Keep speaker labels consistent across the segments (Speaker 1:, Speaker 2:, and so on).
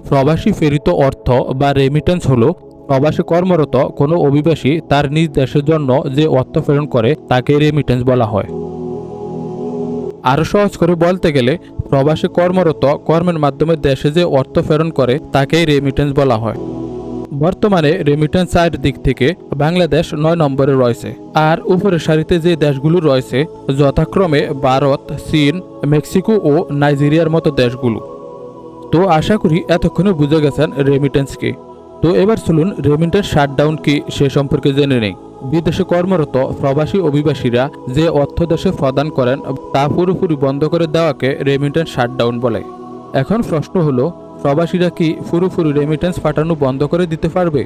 Speaker 1: প্রবাসী প্রেরিত অর্থ বা রেমিটেন্স হলো প্রবাসে কর্মরত কোনো অভিবাসী তার নিজ দেশের জন্য যে অর্থ প্রেরণ করে তাকে রেমিটেন্স বলা হয়। আরও সহজ করে বলতে গেলে প্রবাসে কর্মরত কর্মের মাধ্যমে দেশে যে অর্থ প্রেরণ করে তাকেই রেমিটেন্স বলা হয়। বর্তমানে রেমিটেন্স আয়ের দিক থেকে বাংলাদেশ ৯ নম্বরে রয়েছে। আর উপরের সারিতে যে দেশগুলো রয়েছে যথাক্রমে ভারত, চীন, মেক্সিকো ও নাইজেরিয়ার মতো দেশগুলো। তো আশা করি এতক্ষণে বুঝে গেছেন রেমিটেন্স কি। তো এবার চলুন রেমিটেন্স শাটডাউন কি সে সম্পর্কে জেনে নেই। বিদেশে কর্মরত প্রবাসী অভিবাসীরা যে অর্থ দেশে প্রদান করেন তা পুরোপুরি বন্ধ করে দেওয়াকে রেমিটেন্স শাটডাউন বলে। এখন প্রশ্ন হলো, প্রবাসীরা কি পুরোপুরি রেমিটেন্স পাঠানো বন্ধ করে দিতে পারবে?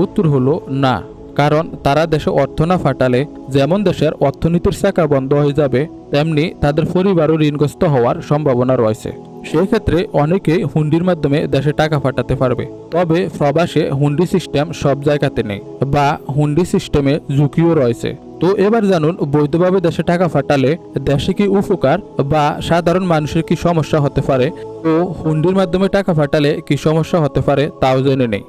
Speaker 1: উত্তর হলো না, কারণ তারা দেশে অর্থ না পাঠালে যেমন দেশের অর্থনীতির চাকা বন্ধ হয়ে যাবে, তেমনি তাদের পরিবারও ঋণগ্রস্ত হওয়ার সম্ভাবনা রয়েছে। সেই ক্ষেত্রে অনেকেই হুন্ডির মাধ্যমে দেশে টাকা পাঠাতে পারবে। তবে প্রবাসে হুন্ডি সিস্টেম সব জায়গাতে নেই, বা হুন্ডি সিস্টেমে ঝুঁকিও রয়েছে। তো এবার জানুন, বৈধভাবে দেশে টাকা পাঠালে দেশে কি উপকার বা সাধারণ মানুষের কি সমস্যা হতে পারে, ও হুন্ডির মাধ্যমে টাকা পাঠালে কি সমস্যা হতে পারে তাও জেনে নেই।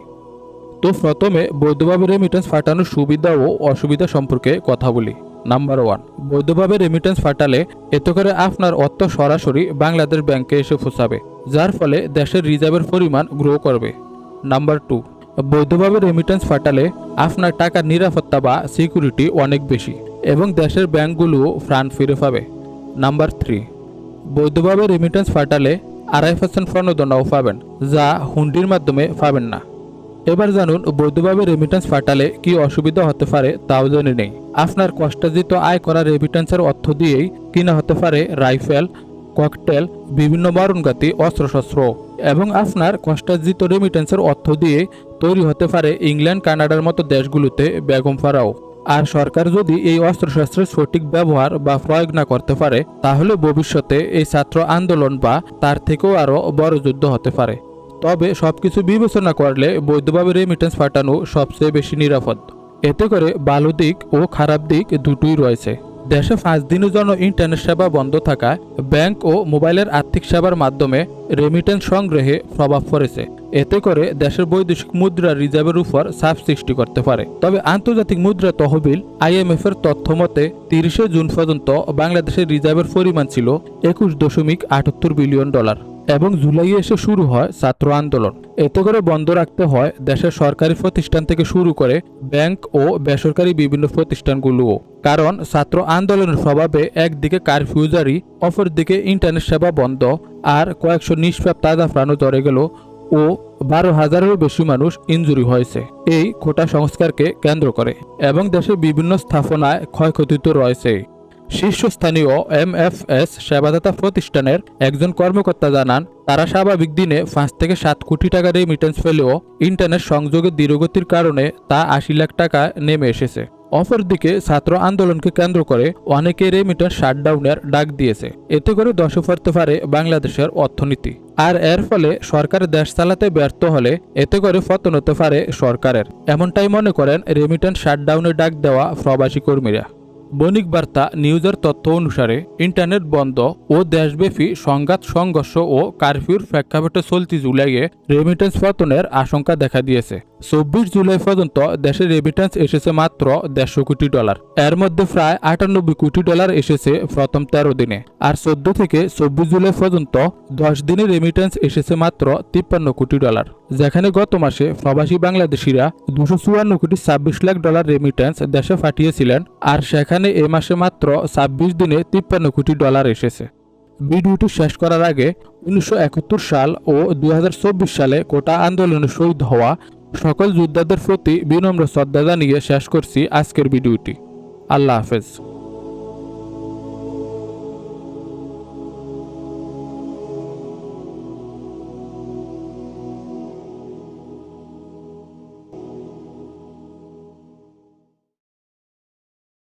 Speaker 1: তো প্রথমে বৈধভাবে রেমিটেন্স পাঠানোর সুবিধা ও অসুবিধা সম্পর্কে কথা বলি। নাম্বার 1, বৈধভাবে রেমিটেন্স পাঠালে এতে করে আপনার অর্থ সরাসরি বাংলাদেশ ব্যাংকে এসে পৌঁছাবে, যার ফলে দেশের রিজার্ভের পরিমাণ গ্রো করবে। নাম্বার 2, বৈধভাবে রেমিটেন্স পাঠালে আপনার টাকার নিরাপত্তা বা সিকিউরিটি অনেক বেশি এবং দেশের ব্যাংকগুলোও ফান্ড ফিরে পাবে। নাম্বার 3, বৈধভাবে রেমিটেন্স পাঠালে 2.5% প্রণোদনাও পাবেন, যা হুন্ডির মাধ্যমে পাবেন না। এবার জানুন, বৈধভাবে রেমিটেন্স পাঠালে কি অসুবিধা হতে পারে তাও জেনে নেই। আপনার কষ্টার্জিত আয় করা রেমিটেন্সের অর্থ দিয়েই কিনা হতে পারে রাইফেল, ককটেল, বিভিন্ন মরণঘাতী অস্ত্রশস্ত্র, এবং আপনার কষ্টার্জিত রেমিটেন্সের অর্থ দিয়ে তৈরি হতে পারে ইংল্যান্ড, কানাডার মতো দেশগুলোতে বেগম ফারাও। আর সরকার যদি এই অস্ত্রশস্ত্রের সঠিক ব্যবহার বা প্রয়োগ না করতে পারে, তাহলে ভবিষ্যতে এই ছাত্র আন্দোলন বা তার থেকেও আরও বড় যুদ্ধ হতে পারে। তবে সবকিছু বিবেচনা করলে বৈধভাবে রেমিটেন্স পাঠানো সবচেয়ে বেশি নিরাপদ। এতে করে ভালো দিক ও খারাপ দিক দুটোই রয়েছে। দেশে 5 দিনের জন্য ইন্টারনেট সেবা বন্ধ থাকায় ব্যাংক ও মোবাইলের আর্থিক সেবার মাধ্যমে রেমিটেন্স সংগ্রহে প্রভাব পড়েছে। এতে করে দেশের বৈদেশিক মুদ্রা রিজার্ভের উপর চাপ সৃষ্টি করতে পারে। তবে আন্তর্জাতিক মুদ্রা তহবিল IMF এর তথ্য মতে 30 জুন পর্যন্ত বাংলাদেশের রিজার্ভের পরিমাণ ছিল $21.78 বিলিয়ন, এবং জুলাইয়ে এসে শুরু হয় ছাত্র আন্দোলন। এতে করে বন্ধ রাখতে হয় দেশের সরকারি প্রতিষ্ঠান থেকে শুরু করে ব্যাংক ও বেসরকারি বিভিন্ন প্রতিষ্ঠানগুলোও। কারণ ছাত্র আন্দোলনের প্রভাবে একদিকে কারফিউ জারি, অপরদিকে ইন্টারনেট সেবা বন্ধ, আর কয়েকশো নিষ্পাপ তাজা প্রাণও জ্বরে গেল ও 12,000-এরও বেশি মানুষ ইনজুরি হয়েছে এই কোটা সংস্কারকে কেন্দ্র করে। এবং দেশের বিভিন্ন স্থাপনায় ক্ষয়ক্ষতি তো রয়েছে। শীর্ষস্থানীয় MFS সেবাদাতা প্রতিষ্ঠানের একজন কর্মকর্তা জানান, তারা স্বাভাবিক দিনে 5 থেকে 7 কোটি টাকা রেমিটেন্স পেলেও ইন্টারনেট সংযোগের ধীরগতির কারণে তা 80 লাখ টাকা নেমে এসেছে। অপরদিকে ছাত্র আন্দোলনকে কেন্দ্র করে অনেকে রেমিটেন্স শাটডাউনের ডাক দিয়েছে। এতে করে ধসে পড়তে পারে বাংলাদেশের অর্থনীতি, আর এর ফলে সরকার দেশ চালাতে ব্যর্থ হলে এতে করে পতন হতে পারে সরকারের। এমনটাই মনে করেন রেমিটেন্স শাটডাউনের ডাক দেওয়া প্রবাসী কর্মীরা। বণিক বার্তা নিউজের তথ্য অনুসারে ইন্টারনেট বন্ধ ও দেশব্যাপী সংঘাত, সংঘর্ষ ও কারফিউর প্রেক্ষাপটে চলতি জুলাইয়ে রেমিটেন্স পতনের আশঙ্কা দেখা দিয়েছে। 24 জুলাই পর্যন্ত দেশে রেমিটেন্স এসেছে মাত্র $150 কোটি। এর মধ্যে প্রায় $98 কোটি এসেছে প্রথম 13 দিনে, আর 14 থেকে 24 জুলাই পর্যন্ত 10 দিনে রেমিটেন্স এসেছে মাত্র $53 কোটি। যেখানে গত মাসে প্রবাসী বাংলাদেশিরা $254.26 কোটি রেমিটেন্স দেশে পাঠিয়েছিলেন, আর সেখানে এ মাসে মাত্র 26 দিনে $53 কোটি এসেছে। ভিডিওটি শেষ করার আগে 1971 সাল ও 2024 সালে কোটা আন্দোলনে শহীদ হওয়া সকল যোদ্ধাদের প্রতি বিনম্র শ্রদ্ধা জানিয়ে শেষ করছি আজকের ভিডিওটি। আল্লাহ হাফেজ।